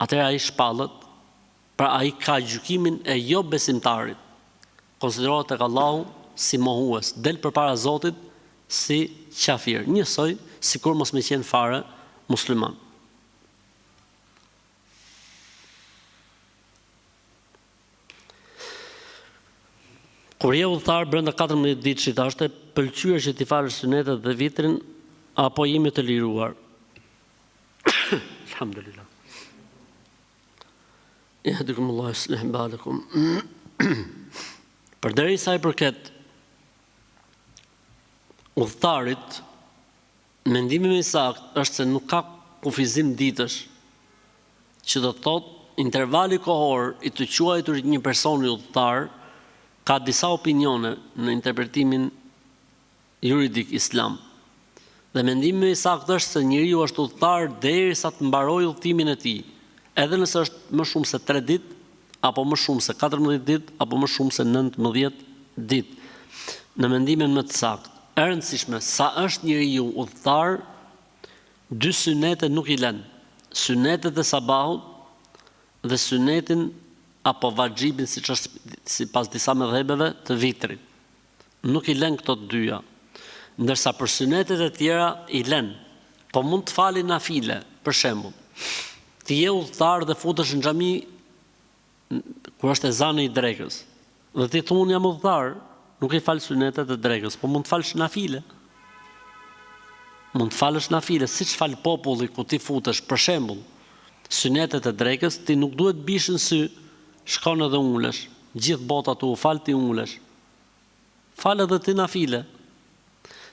atëherë ai shpallët, pra ai ka gjykimin e jo besimtarit. Konsiderohet tek Allahu si mohues, del përpara Zotit si qafir, njësoj sikur mos më qenë fare musliman. Kur je udhëtar brenda 14 ditë që është e pëlqyer që ti falësh sunetet dhe vitrin, apo jemi të liruar? Alhamdulillah. Yahdikumullahu yuslih balakum. Përderisa i përket udhëtarit, mendimi më i saktë është se nuk ka kufizim ditësh, që do të thotë intervali kohor i të quajtur një personi udhëtar ka disa opinione në interpretimin juridik islam. Dhe mendimi më i saktë është se njeriu është udhëtar derisa të mbarojë udhëtimin e tij. Edhe nëse është më shumë se 3 ditë, apo më shumë se 14 ditë, apo më shumë se 19 ditë. Në mendimin më të saktë, e rëndësishme, sa është njeriu udhëtar, 2 synete nuk i lën. Synetet e sabahut dhe synetin apo vajxhibin, siç është sipas disa mëdhëbeve, të vitrit. Nuk i lën këto të dyja. Ndërsa për synetet e tjera i lën, po mund të fali nafile, për shembull. Ti je udhëtar dhe futesh në xhami kur është ezani i drekës. Dhe ti thon jam udhëtar, nuk i fal sunetet e drekës, po mund të falësh nafile. Mund të falësh nafile, siç fal populli ku ti futesh, për shembull, sunetet e drekës, ti nuk duhet bish në sy, shkon edhe ulesh, gjithë bota tu u fal ti ulesh. Fal edhe ti nafile.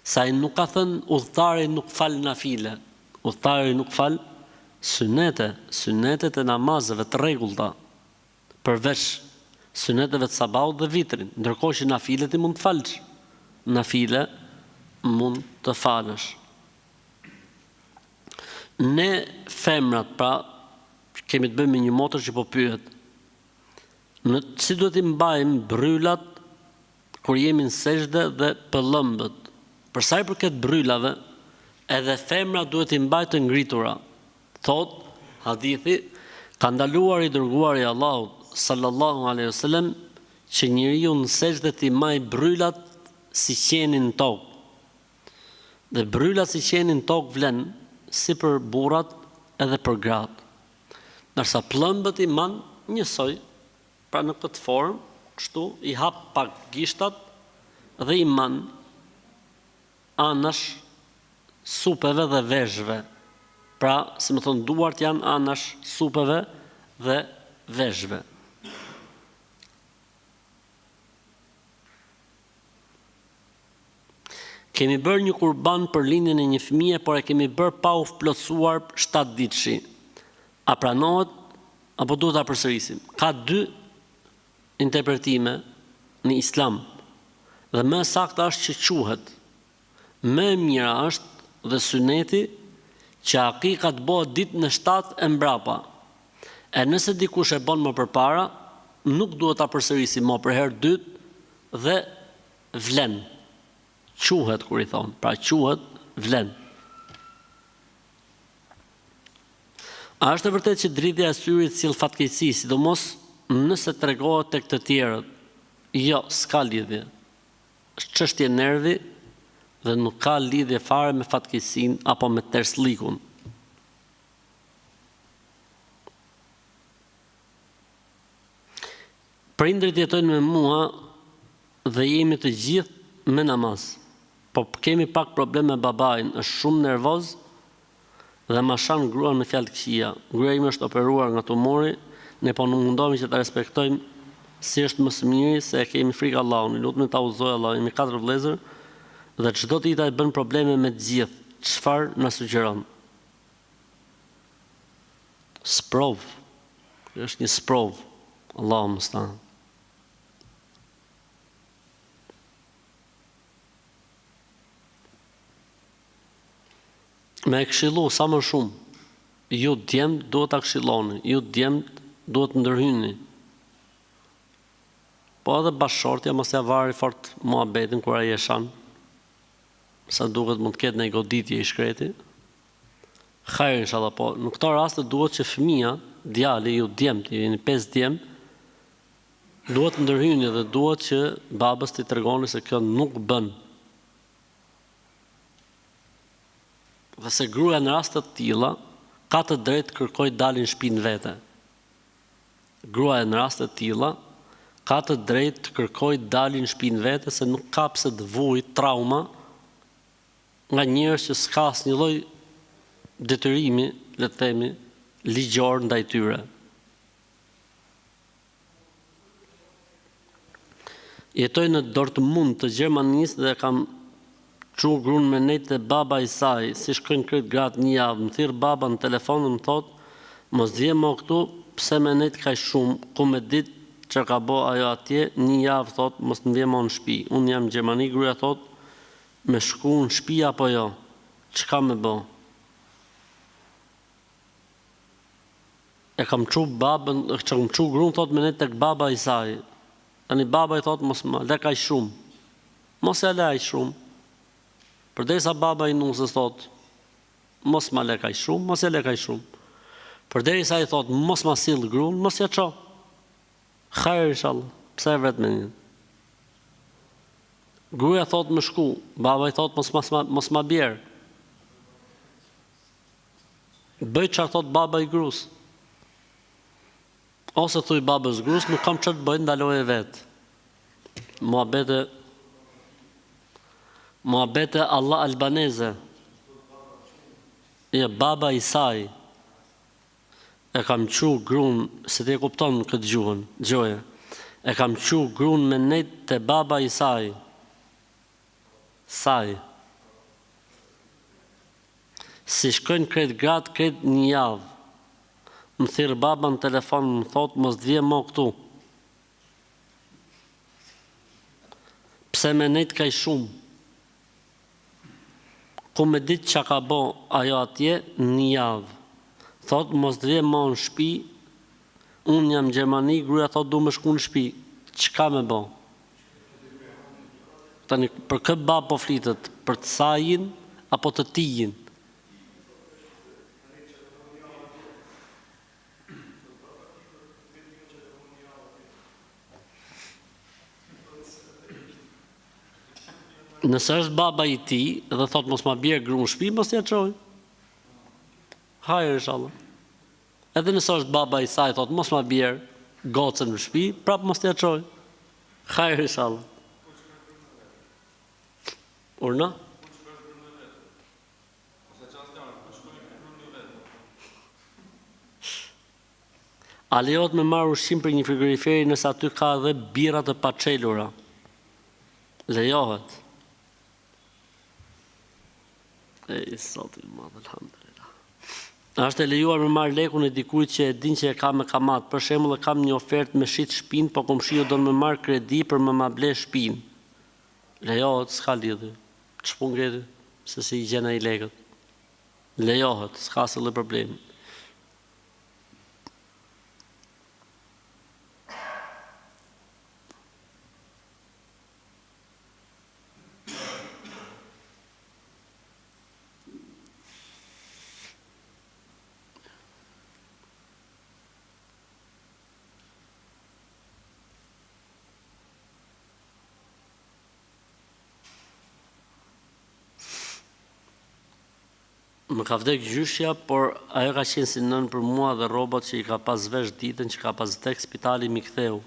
Sa i nuk ka thënë udhëtari nuk fal nafile. Udhëtari nuk fal sunetet e namazeve të rregullta, përveç suneteve të sabahut dhe vitrin, ndërkohë që nafilet i mund të falësh. Nafile mund të falësh. Ne femrat, pra, kemi të bëjmë me një motër që po pyet, si duhet i mbajmë bryllat kur jemi në sejdë dhe pëllëmbët. Për sa i përket bryllave, edhe femrat duhet i mbajnë të ngritura. Thot, hadithi, ka ndaluar i dërguari i Allahut sallallahu alaihi wasallam që njeriu në sejdë t'i maj bryllat si qenin tokë. Dhe bryllat si qenin tokë vlen si për burrat edhe për gratë. Ndërsa plëmbët i man njësoj, pra në këtë formë, kështu i hap pak gishtat dhe i man anash supeve dhe vezhve. Pra, si më thonë, duart janë anash supeve dhe vezhve. Kemi bërë një kurban për lindjen e një fëmije, por e kemi bërë pa u plotësuar 7 ditëshi. A pranohet apo duhet ta përsërisim? Ka 2 interpretime në Islam. Dhe më saktë është që quhet. Më e mira është dhe syneti që akika të bëhet ditën e 7 e mbrapa. E nëse dikush e bën më përpara, nuk duhet ta përsërisim më për herë dytë dhe vlen. Quhet kur i thon, pra quhet vlen. A është e vërtetë që dridhja e syrit sill fatkeqësi, sidomos nëse tregohet tek të tjerët? Jo, s'ka lidhje. Është çështje nervi dhe nuk ka lidhje fare me fatkeqësinë apo me terslikun. Prindrit jetojnë me mua dhe jemi të gjithë me namaz. Po kemi pak probleme me babain, është shumë nervoz dhe ma shan gruan me fjalë këqija. Gruaja ime është operuar nga tumori, ne po mundohemi që ta respektojmë si është më së miri, se kemi frikë Allahun. Lutemi ta udhëzoj Allah, jemi 4 vëllezër dhe çdo ditë ai bën probleme me të gjithë. Çfarë na sugjeron? Sprov. Është një sprov. Allahu musta'an. Me e këshillu sa më shumë. Ju djemt duhet ta këshilloni, ju djemt duhet ndërhyni. Po edhe bashkëshortja mos ja vari fort muhabetin kur ai e shan. Sa duket mund të ketë një goditje i shkreti. Hajr inshallah, po në këto raste duhet që fëmia, djali, ju djemt, jeni 5 djemt, duhet ndërhyni dhe duhet që babës t'i tregoni se kjo nuk bën. Dhe se gruaja në raste të tilla ka të drejtë kërkoj dalin shtëpinë vete. Gruaja në raste të tilla ka të drejtë kërkoj dalin shtëpinë vete, se nuk ka pse të vujë trauma nga njerëz që s'ka asnjë lloj detyrimi, le të themi, ligjor ndaj tyre. Jetoj në Dortmund të Gjermanisë dhe kam çu grun me nejt e baba i saj, si shkojnë këtë gratë një javë, më thirr baba në telefon dhe më thot, mos vje më këtu, pse me nejt kaq shumë, ku me ditë që ka bo ajo atje, një javë thot, mos në vje më në shtëpi. Unë jam në Gjermani, gruaja thot, me shku në shtëpi apo jo, çka me bo? E kam çu babën, kam çu grun thot me nejt tek baba i saj. Tani baba i thot mos më le kaq shumë. Mos e laj shumë. Përderisa baba i nusës thot, mos ma le kaq shumë, mos e le kaq shumë. Përderisa i thot, mos ma sill gruan, mos ja ço. Hajr inshallah, pse vetëm një. Gruaja thot më shku, baba i thot mos ma bjer. Bëj çfarë thot baba i gruas. Ose thuj babës gruas, nuk kam çfarë të bëj, ndaloje vet. Muhabete Allah albaneze. Ja, baba i saj. E kam çu grun, se ti e kupton këtë gjuhën, gjoje. E kam çu grun me nejt te baba i saj. Saj. Si shkojnë kretë gratë, kretë një javë. Më thirë baba në telefon, më thotë, mos dhje mo këtu. Pse me nejt kaj shumë. Ku me ditë që ka bo ajo atje, një javë. Thotë, mos dhje mo në shpi, unë jam Gjermani, gruaja thotë, du me shku në shpi. Çka me bo? Tani, për këtë babë po flitet, për të sajin, apo të tijin? Nëse është baba i tij dhe thot mos ma bjerë gru në shtëpi, mos t'ia çoj. Hajër inshallah. Edhe nëse është baba i saj thot mos ma bjerë gocën në shtëpi, prap mos t'ia çoj. Hajër inshallah. Urna? A lejohet me marrë ushqim për një frigoriferi nëse aty ka edhe bira të paçelura? Lejohet. Zoti i madh, alhamdulillah. A është e lejuar me marrë lekun e dikujt që e din që e ka me kamat? Për shembull, kam një ofertë me shit shtëpinë, po komshiu do me marrë kredi për më ma ble shtëpinë. Lejohet, s'ka lidhje. Ç'po ngreti? Se si i gjen ai lekët. Lejohet, s'ka asnjë problem. Më ka vdek gjyshja, por ajo ka qenë si nën për mua dhe rrobat që i ka pas vesh ditën që ka pas tek spitali mi ktheu.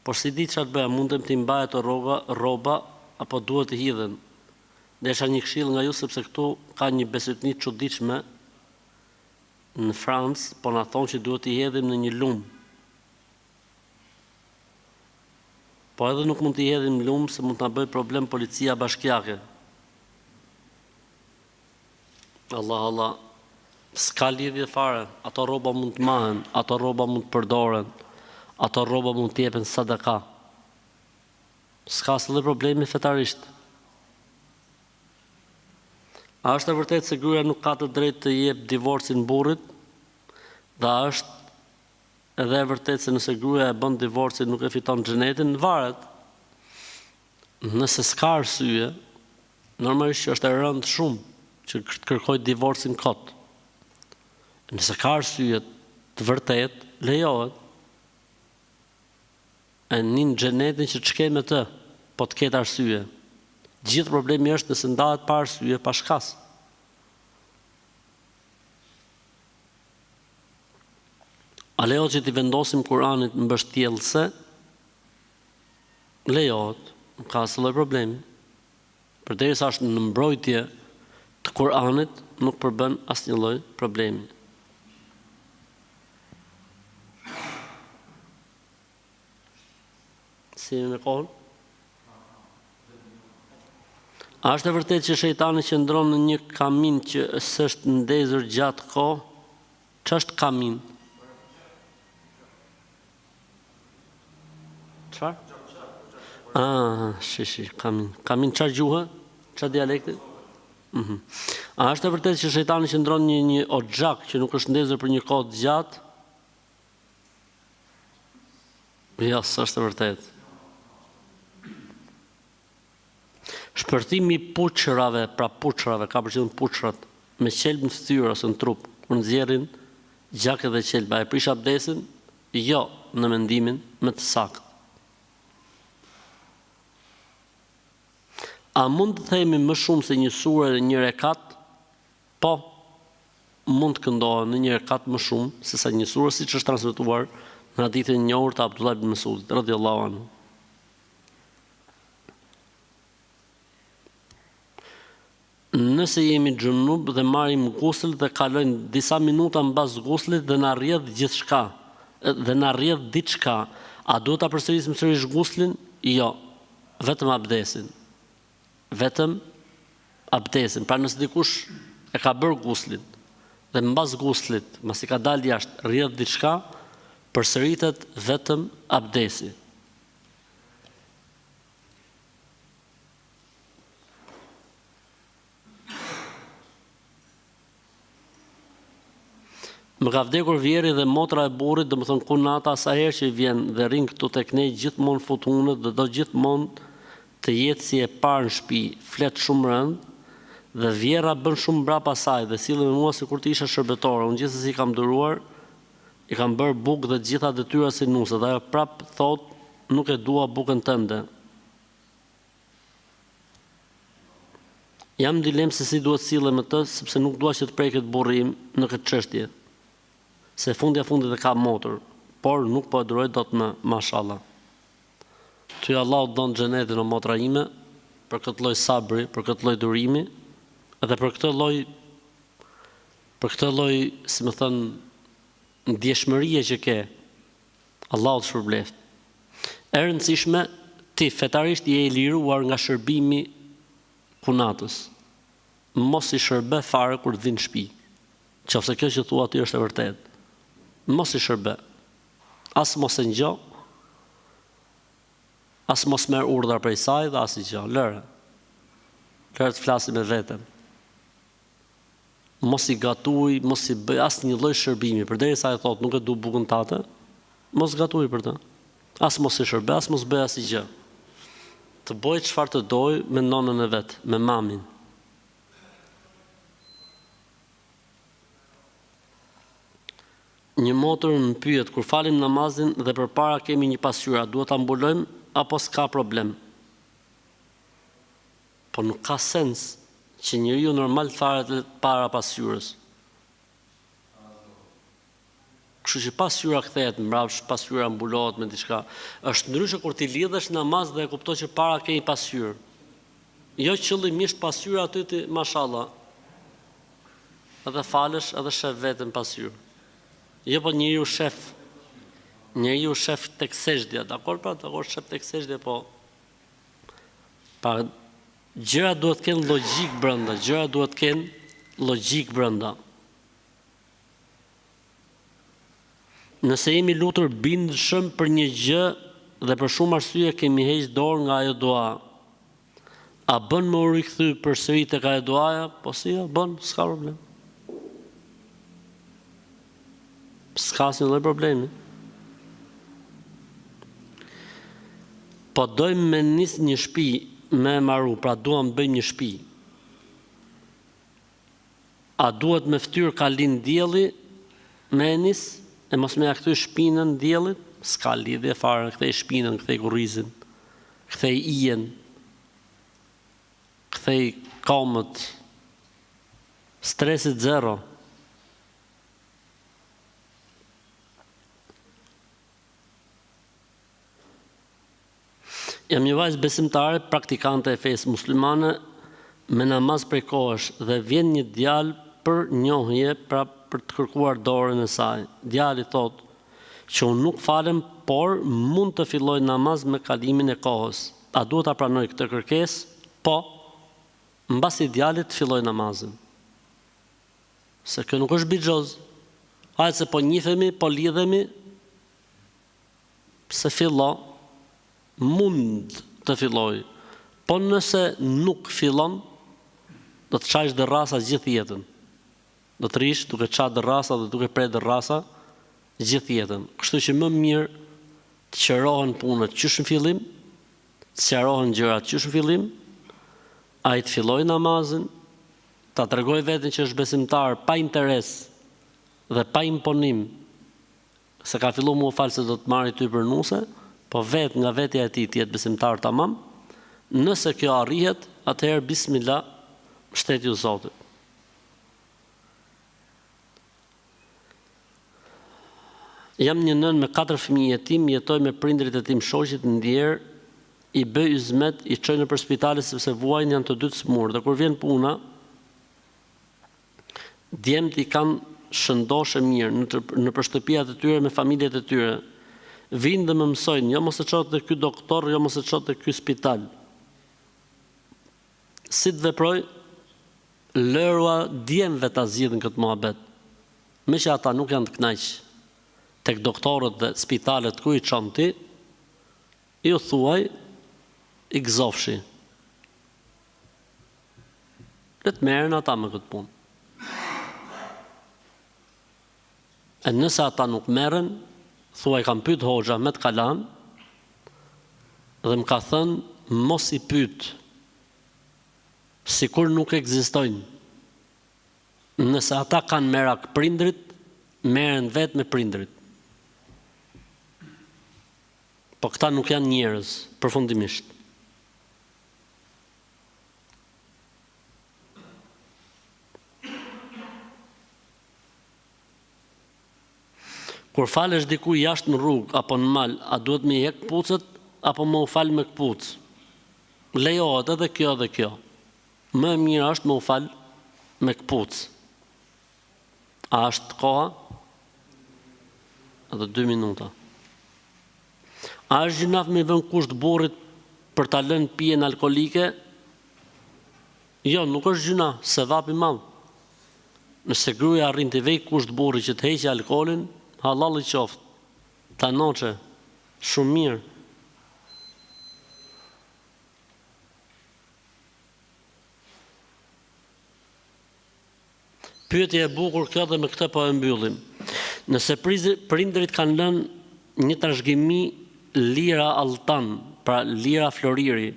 Por si di çfarë të bëja, mundem t'i mbaj ato rroba apo duhet të hidhen. Desha një këshill nga ju sepse këtu ka një besëtni çuditshme në Francë, po na thonë që duhet t'i hedhim në një lum. Po edhe nuk mund t'i hedhim në lum se mund t'na bëj problem policia bashkiake. Allah, s'ka lidhje fare, ato rroba mund të mahen, ato rroba mund të përdoren, ato rroba mund të jepen sadaka. S'ka asnjë problemi fetarisht. A është e vërtetë se gruaja nuk ka të drejtë të jep divorcin burrit? Dhe a është edhe e vërtetë se nëse gruaja e bën divorcin nuk e fiton xhenetin? Varet. Nëse s'ka arsye, normalisht që është e rëndë shumë që të kërkoj divorcin kot. Nëse ka arsye të vërtet, lejohet. E nin xhenetin që ç'ke me të, po të ketë arsye. Gjithë problemi është nëse ndahet pa arsye, pa shkas. A lejohet që t'i vendosim Kur'anit mbështjellëse? Lejohet, nuk ka asnjë problem. Përderisa është në mbrojtje të Kur'anit, nuk përbën asnjë lloj problemi. Si me kohën? A është e vërtetë që shejtani qëndron në një kamin që s'është ndezur gjatë kohë? Ç'është kamin? Çfarë? Shi, kamin. Kamin çfarë gjuhë? Çfarë dialekti? A është e vërtetë që shejtani qëndron në një oxhak që nuk është ndezur për një kohë të gjatë? Jo, s'është e vërtetë. Shpërtimi i puçrave, pra puçrave, ka përqendrim puçrat me qelb në fytyrë ose në trup, kur nxjerrin gjakë dhe qelba, e prish abdesin? Jo, në mendimin më të saktë. A mund të themi më shumë se një sure në një rekat? Po, mund të këndohen në një rekat më shumë se sa një sure, siç është transmetuar në hadithin e njohur të Abdullah ibn Mesudit radhiyallahu anhu. Nëse jemi xhunub dhe marrim gusl dhe kalojnë disa minuta mbas guslit dhe na rrjedh gjithçka, dhe na rrjedh diçka, a duhet ta përsërisim sërish guslin? Jo, vetëm abdesin. Vetëm abdesin. Pra nëse dikush e ka bërë guslin dhe mbas guslit, mbasi ka dalë jashtë, rrjedh diçka, përsëritet vetëm abdesi. Më ka vdekur vjeri dhe motra e burrit, domethënë kunata sa herë që vjen dhe rrin këtu tek ne gjithmonë fut hunët dhe do gjithmonë të jetë si e parë në shtëpi, flet shumë rënd dhe vjera bën shumë mbrapa saj dhe sillet me mua sikur të isha shërbetore. Unë gjithsesi kam duruar, i kam bërë bukë dhe të gjitha detyrat si nuse, dhe ajo prap thot nuk e dua bukën tënde. Jam në dilemë se si duhet sillem me të, sepse nuk dua që të preket burri im në këtë çështje. Se fundit e ka motor, por nuk po e duroj dot më, mashallah. Ty Allah don xhenetin o motra ime, për këtë lloj sabri, për këtë lloj durimi, edhe për këtë lloj, si më thën, ndjeshmërie që ke. Allahu të shpërbleft. E rëndësishme, ti fetarisht je i liruar nga shërbimi punatës. Mos i shërbe fare kur të vinë në shtëpi. Qofse kjo që thua ti është e vërtetë. Mos i shërbe. As mos e ngjo, as mos merr urdhra prej saj dhe as i gjë. Lëre të flasi me veten. Mos i gatuj, mos i bëj asnjë lloj shërbimi, përderisa e thot nuk e du bukën tate, mos gatuj për të. As mos i shërbe, as mos bëj asnjë gjë. Të bëj çfarë të doj me nonën e vet, me mamin. Një motër më pyet kur falim namazin dhe përpara kemi një pasqyra, duhet ta mbulojmë apo s'ka problem? Po nuk ka sens që njeriu normal faret para pasqyrës. Kështu që pasqyra kthehet mbrapsht, pasqyra mbulohet me diçka. Është ndryshe kur ti lidhesh në namaz dhe e kupton që para ke një pasqyrë. Jo qëllimisht pasqyra aty ti, mashallah. Edhe falesh edhe shef veten pasqyrë. Jo po njeriu shef tek sejdja, dakor pra, dakor shef tek sejdja, po gjërat duhet të kenë logjik brenda, Nëse jemi lutur bindshëm për një gjë dhe për shumë arsye kemi heq dorë nga ajo dua, a bën më u rikthy përsëri tek ajo duaja? Po si, bën, s'ka problem. S'ka asnjë lloj problemi. Po dojmë me nis një shtëpi me marru, pra duam të bëjmë një shtëpi. A duhet me fytyr ka lind dielli me nis, e mos me ja kthy shpinën diellit? S'ka lidhje fare, kthej shpinën, kthej kurrizin, kthej ijen, kthej komët, stresit zero. Jam një vajzë besimtare, praktikante e fesë muslimane, me namaz prej kohësh dhe vjen një djalë për njohje, pra për të kërkuar dorën e saj. Djali thotë që unë nuk falem, por mund të filloj namaz me kalimin e kohës. A duhet ta pranoj këtë kërkesë? Po, mbasi djalit filloj namazin. Se kjo nuk është bixhoz. Hajde se po njihemi, po lidhemi, se fillo, mund të filloj. Po nëse nuk fillon, do të çajsh dërrasa gjithë jetën. Do të rish duke çajë dërrasa dhe duke prej dërrasa gjithë jetën. Kështu që më mirë të qërohen punët qysh në fillim, të sqarohen gjërat qysh në fillim, ai të filloj namazin, ta tregoj veten që është besimtar pa interes dhe pa imponim, se ka filluar mua fal se do të marrë ty për nuse, po vetë nga vetja e tij të jetë besimtar tamam. Nëse kjo arrihet, atëherë bismillah, shteti u Zotit. Jam një nën me 4 fëmijë jetim, jetoj me prindrit e tim shoqit ndjer, i bëj yzmet, i çoj nëpër spitale sepse vuajnë janë të dy të smur, dhe kur vjen puna, djemt i kanë shëndoshë mirë në shtëpiat e tyre me familjet e tyre. Vinë dhe më mësojnë, jo mos e çot te ky doktor, jo mos e çot te ky spital. Si të veproj, lërua djemve ta zgjidhin këtë muhabet. Me që ata nuk janë të kënaq tek doktorët dhe spitalet ku i çon ti, ju thuaj i gëzofshi. Le të merren ata me këtë punë. E nëse ata nuk merren, thuaj kam pyet hoxha me të kalan dhe më ka thënë mos i pyet, sikur nuk ekzistojnë. Nëse ata kanë merak prindrit, merren vetë me prindrit. Po këta nuk janë njerëz, përfundimisht. Kur falesh diku jashtë në rrugë apo në mal, a duhet me jek kpucët apo më u fal me kpucë? Lejohet edhe kjo dhe kjo. Më mirë është më u fal me kpucë. A është koha? Edhe 2 minuta. A është gjinaf me vën kusht burrit për ta lënë pijen alkolike? Jo, nuk është gjuna, se vapi madh. Nëse gruaja arrin të vej kusht burrit që të heqë alkolin, halal i qoftë. Ta noqe, shumë mirë. Pyetje e bukur kjo dhe me këtë po e mbyllim. Nëse prindërit kanë lënë një trashëgimi lira Altan, pra lira Floriri,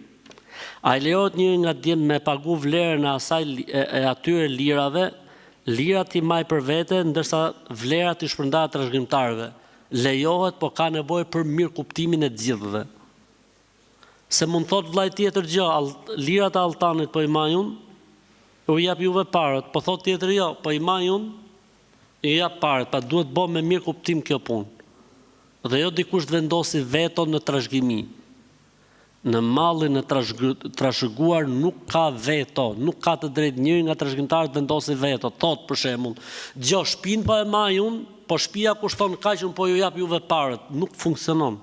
a i lejohet një nga djem me pagu vlerën e asaj e atyre lirave, lirat i maj për vete, ndërsa vlerat i shpërndahet trashëgimtarëve. Lejohet, po ka nevojë për mirë kuptimin e të gjithëve. Se mund thot vllai tjetër gjë, lirat e Altanit po i maj unë, u jap juve parët, po thot tjetër jo, po i maj unë, i jap parët, pa duhet bo me mirë kuptim kjo punë. Dhe jo dikush vendosi veto në trashëgimi. Në mallin e trashëguar nuk ka veto, nuk ka të drejtë njëri nga trashëgimtarët vendosi veto. Thot për shembull, gjo shtëpinë po e maj unë, po shtëpia kushton kaq unë po ju jap juve parët, nuk funksionon.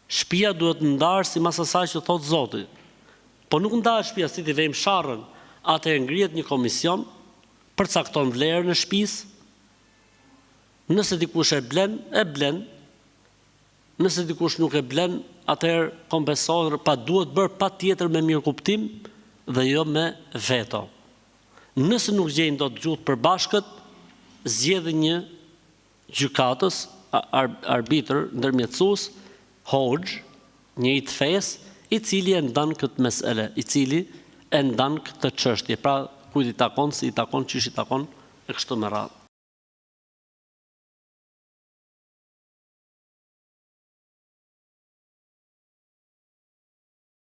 Shtëpia duhet ndarë sipas asaj që thot Zoti. Po nuk ndahet shtëpia si ti vejmë sharrën, atëherë ngrihet një komision, përcakton vlerën e shtëpisë. Nëse dikush e blen. Nëse dikush nuk e blen, atëherë kompensohet, pa duhet bërë patjetër me mirë kuptim dhe jo me veto. Nëse nuk gjejnë dot gjuhë përbashkët, zgjedhë një gjykatës, arbitër, ndërmjetësues, hoxh, një i të fesë, i cili e ndan këtë mesele, i cili e ndan këtë çështje. Pra, kujt i takon, si i takon, çish i takon, e kështu me radhë.